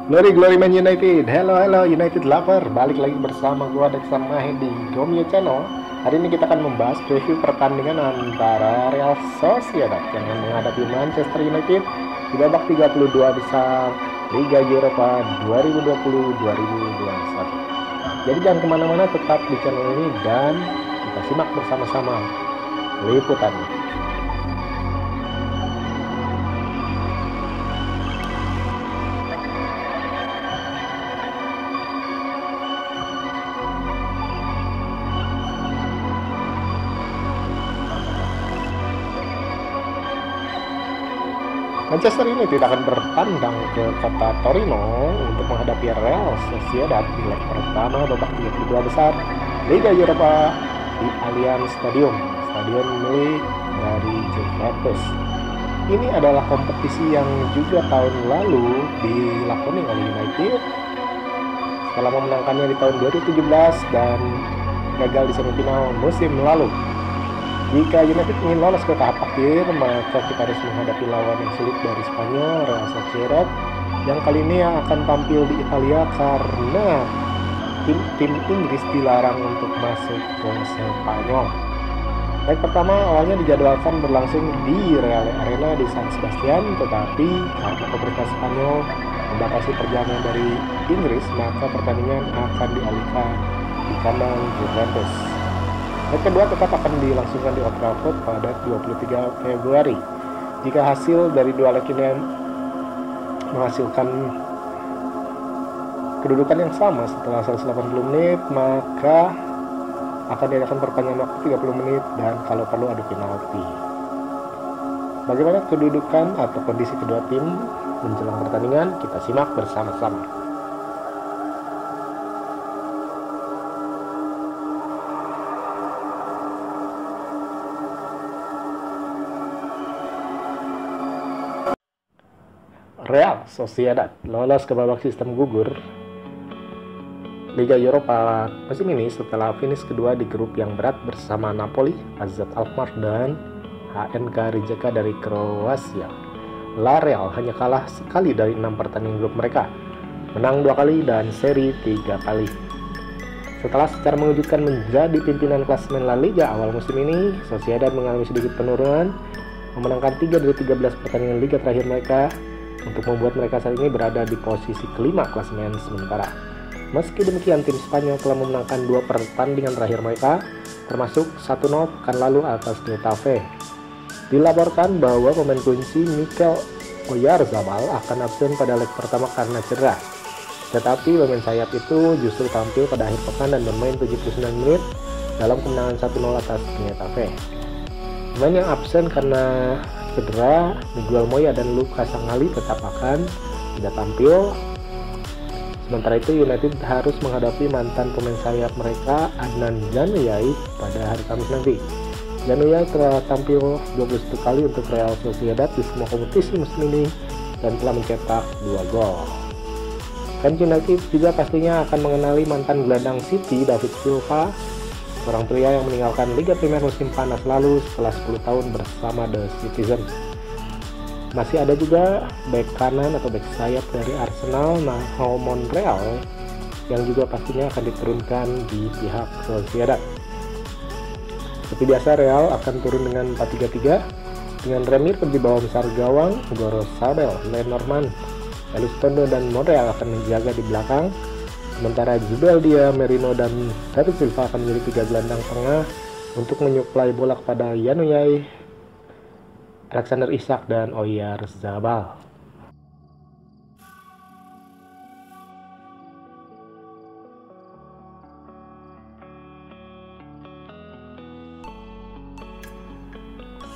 Glory Man United. Hello United lover. Balik lagi bersama gua Dexter Mahen di Gomio Channel. Hari ini kita akan membahas preview pertandingan antara Real Sociedad yang menghadapi Manchester United di babak 32 besar Liga Eropa 2020-2021. Jadi jangan kemana-mana, tetap di channel ini dan kita simak bersama-sama liputannya. Manchester United akan bertandang ke kota Torino untuk menghadapi Real Sociedad di leg pertama babak 32 besar Liga Eropa di Allianz Stadium, stadion milik dari Juventus. Ini adalah kompetisi yang juga tahun lalu dilakoni oleh United setelah memenangkannya di tahun 2017 dan gagal di semifinal musim lalu. Jika United ingin lolos ke tahap akhir, maka kita harus menghadapi lawan yang sulit dari Spanyol, Real Sociedad, yang kali ini akan tampil di Italia karena tim Inggris dilarang untuk masuk ke Spanyol. Leg pertama awalnya dijadwalkan berlangsung di Real Arena di San Sebastian, tetapi karena pemerintah Spanyol membatasi perjalanan dari Inggris, maka pertandingan akan dialihkan di kandang Juventus. Leg kedua tetap akan dilangsungkan di Old Trafford pada 23 Februari. Jika hasil dari dua leg ini menghasilkan kedudukan yang sama setelah 180 menit, maka akan diadakan perpanjangan waktu 30 menit dan kalau perlu adu penalti. Bagaimana kedudukan atau kondisi kedua tim menjelang pertandingan, kita simak bersama-sama. Real Sociedad lolos ke babak sistem gugur Liga Eropa musim ini setelah finish kedua di grup yang berat bersama Napoli, AZ Alkmaar, dan HNK Rijeka dari Kroasia. La Real hanya kalah sekali dari 6 pertandingan grup mereka, menang 2 kali dan seri 3 kali. Setelah secara mengejutkan menjadi pimpinan klasemen La Liga awal musim ini, Sociedad mengalami sedikit penurunan, memenangkan 3 dari 13 pertandingan Liga terakhir mereka, untuk membuat mereka saat ini berada di posisi kelima klasemen sementara. Meski demikian, tim Spanyol telah memenangkan 2 pertandingan terakhir mereka, termasuk 1-0 pekan lalu atas Getafe. Dilaporkan bahwa pemain kunci Mikel Oyarzabal akan absen pada leg pertama karena cedera. Tetapi pemain sayap itu justru tampil pada akhir pekan dan bermain 79 menit dalam kemenangan 1-0 atas Getafe. Pemain yang absen karena cedera, Miguel Moya dan Lucas Sangali tetap akan tidak tampil. Sementara itu United harus menghadapi mantan pemain sayap mereka, Adnan Januzaj, pada hari Kamis nanti. Januzaj telah tampil 21 kali untuk Real Sociedad di semua kompetisi musim ini dan telah mencetak 2 gol. Dan United juga pastinya akan mengenali mantan gelandang City David Silva, seorang pria yang meninggalkan Liga Primer musim panas lalu setelah 10 tahun bersama The Citizens. Masih ada juga bek kanan atau bek sayap dari Arsenal, Nacho Monreal, yang juga pastinya akan diturunkan di pihak Sociedad. Seperti biasa, Real akan turun dengan 4-3-3 dengan Remir di bawah besar gawang, Gorosabel, Lenormand, Elizondo dan Monreal akan menjaga di belakang. Sementara Zubeldia, Merino, dan David Silva akan menjadi 3 gelandang tengah untuk menyuplai bola kepada Januzaj, Alexander Isak, dan Oyarzabal.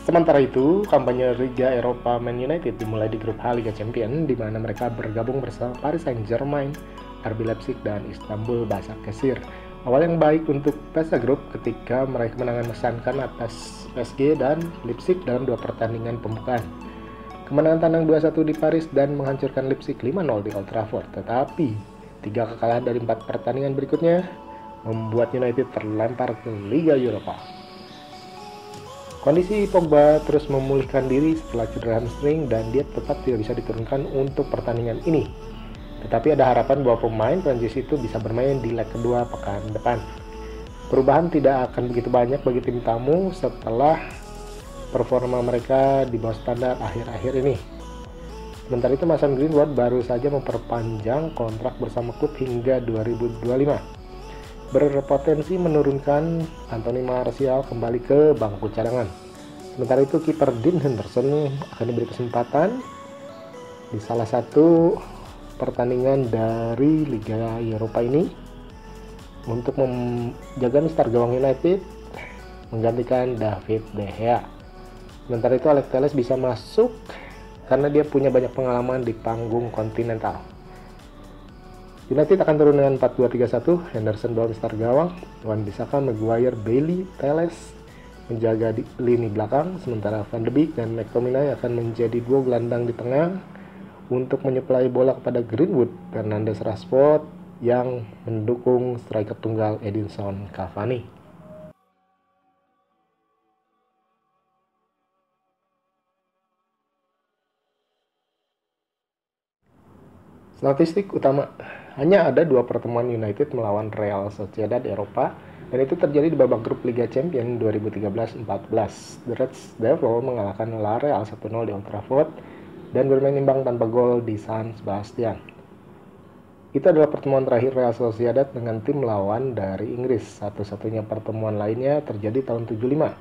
Sementara itu, kampanye Liga Eropa Man United dimulai di grup H Liga Champions, di mana mereka bergabung bersama Paris Saint-Germain, RB Leipzig, dan Istanbul Başakşehir. Awal yang baik untuk Pesa Group ketika meraih kemenangan mengesankan atas PSG dan Leipzig dalam 2 pertandingan pembukaan. Kemenangan tandang 2-1 di Paris dan menghancurkan Leipzig 5-0 di Old Trafford. Tetapi 3 kekalahan dari 4 pertandingan berikutnya membuat United terlempar ke Liga Eropa. Kondisi Pogba terus memulihkan diri setelah cedera hamstring dan dia tetap tidak bisa diturunkan untuk pertandingan ini. Tetapi ada harapan bahwa pemain Prancis itu bisa bermain di leg kedua pekan depan. Perubahan tidak akan begitu banyak bagi tim tamu setelah performa mereka di bawah standar akhir-akhir ini. Sementara itu Mason Greenwood baru saja memperpanjang kontrak bersama klub hingga 2025. Berpotensi menurunkan Anthony Martial kembali ke bangku cadangan. Sementara itu kiper Dean Henderson akan diberi kesempatan di salah satu pertandingan dari Liga Eropa ini untuk menjaga Mister Gawang United menggantikan David De Gea. Sementara itu Alex Telles bisa masuk karena dia punya banyak pengalaman di panggung kontinental. United akan turun dengan 4-2-3-1, Henderson dalam Mister Gawang, Wan-Bissaka, Maguire, Bailey, Telles menjaga di lini belakang, sementara Van de Beek dan McTominay akan menjadi duo gelandang di tengah untuk menyuplai bola kepada Greenwood, Fernandes, Rashford yang mendukung striker tunggal Edinson Cavani. Statistik utama, hanya ada 2 pertemuan United melawan Real Sociedad di Eropa, dan itu terjadi di babak grup Liga Champions 2013-14. The Red Devils mengalahkan La Real 1-0 di Old Trafford dan bermain imbang tanpa gol di San Sebastian. Itu adalah pertemuan terakhir Real Sociedad dengan tim lawan dari Inggris. Satu-satunya pertemuan lainnya terjadi tahun 75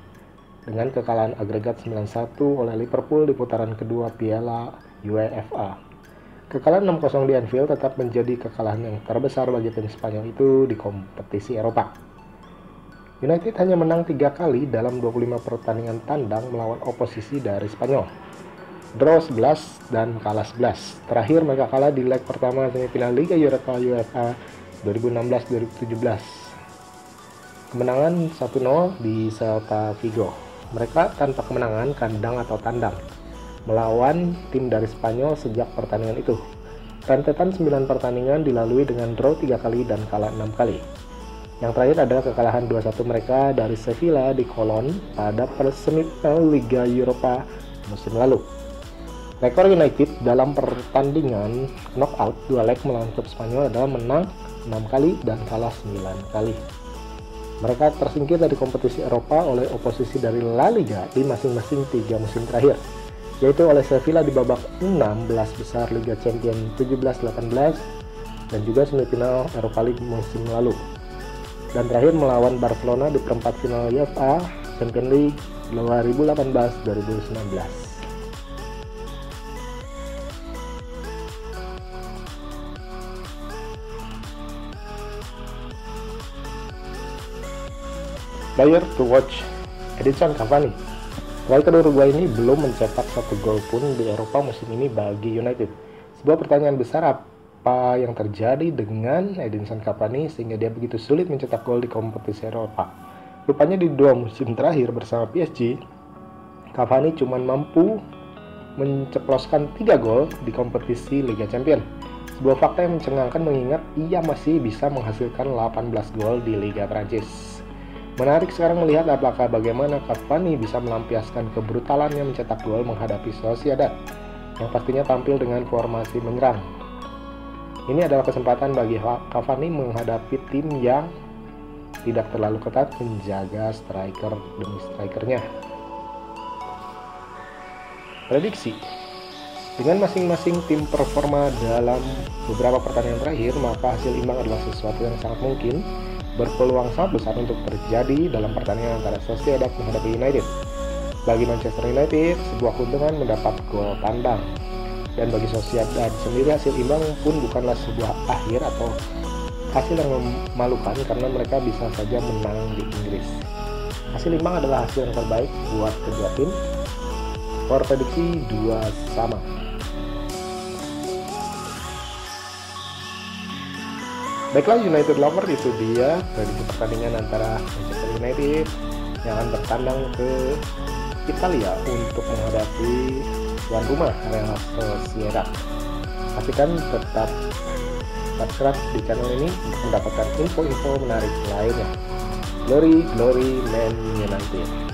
dengan kekalahan agregat 9-1 oleh Liverpool di putaran kedua Piala UEFA. Kekalahan 6-0 di Anfield tetap menjadi kekalahan yang terbesar bagi tim Spanyol itu di kompetisi Eropa. United hanya menang 3 kali dalam 25 pertandingan tandang melawan oposisi dari Spanyol. Draw 11 dan kalah 11. Terakhir mereka kalah di leg pertama semifinal Liga Eropa UEFA 2016-2017. Kemenangan 1-0 di Celta Vigo. Mereka tanpa kemenangan kandang atau tandang melawan tim dari Spanyol sejak pertandingan itu. Rentetan 9 pertandingan dilalui dengan draw 3 kali dan kalah 6 kali. Yang terakhir adalah kekalahan 2-1 mereka dari Sevilla di Cologne pada semifinal Liga Eropa musim lalu. Rekor United dalam pertandingan knockout 2 leg melawan klub Spanyol adalah menang 6 kali dan kalah 9 kali. Mereka tersingkir dari kompetisi Eropa oleh oposisi dari La Liga di masing-masing 3 musim terakhir, yaitu oleh Sevilla di babak 16 besar Liga Champions 17-18 dan juga semifinal Europa League musim lalu. Dan terakhir melawan Barcelona di perempat final UEFA Champions League 2018-2019. Player to watch, Edinson Cavani. Striker Uruguay ini belum mencetak 1 gol pun di Eropa musim ini bagi United. Sebuah pertanyaan besar, apa yang terjadi dengan Edinson Cavani sehingga dia begitu sulit mencetak gol di kompetisi Eropa? Rupanya di 2 musim terakhir bersama PSG, Cavani cuma mampu menceploskan 3 gol di kompetisi Liga Champions. Sebuah fakta yang mencengangkan mengingat ia masih bisa menghasilkan 18 gol di Liga Prancis. Menarik sekarang melihat bagaimana Cavani bisa melampiaskan kebrutalannya mencetak gol menghadapi Sociedad yang pastinya tampil dengan formasi menyerang. Ini adalah kesempatan bagi Cavani menghadapi tim yang tidak terlalu ketat menjaga striker demi strikernya. Prediksi, dengan masing-masing tim performa dalam beberapa pertandingan terakhir, maka hasil imbang adalah sesuatu yang sangat mungkin berpeluang sangat besar untuk terjadi dalam pertandingan antara Sociedad menghadapi United. Bagi Manchester United, sebuah keuntungan mendapat gol tandang. Dan bagi Sociedad sendiri, hasil imbang pun bukanlah sebuah akhir atau hasil yang memalukan karena mereka bisa saja menang di Inggris. Hasil imbang adalah hasil yang terbaik buat kedua tim. Skor prediksi 2-2. Baiklah United Lover, itu dia prediksi pertandingan antara Manchester United yang akan bertandang ke Italia untuk menghadapi tuan rumah Real Sociedad. Pastikan tetap subscribe di channel ini untuk mendapatkan info-info menarik lainnya. Glory Man United.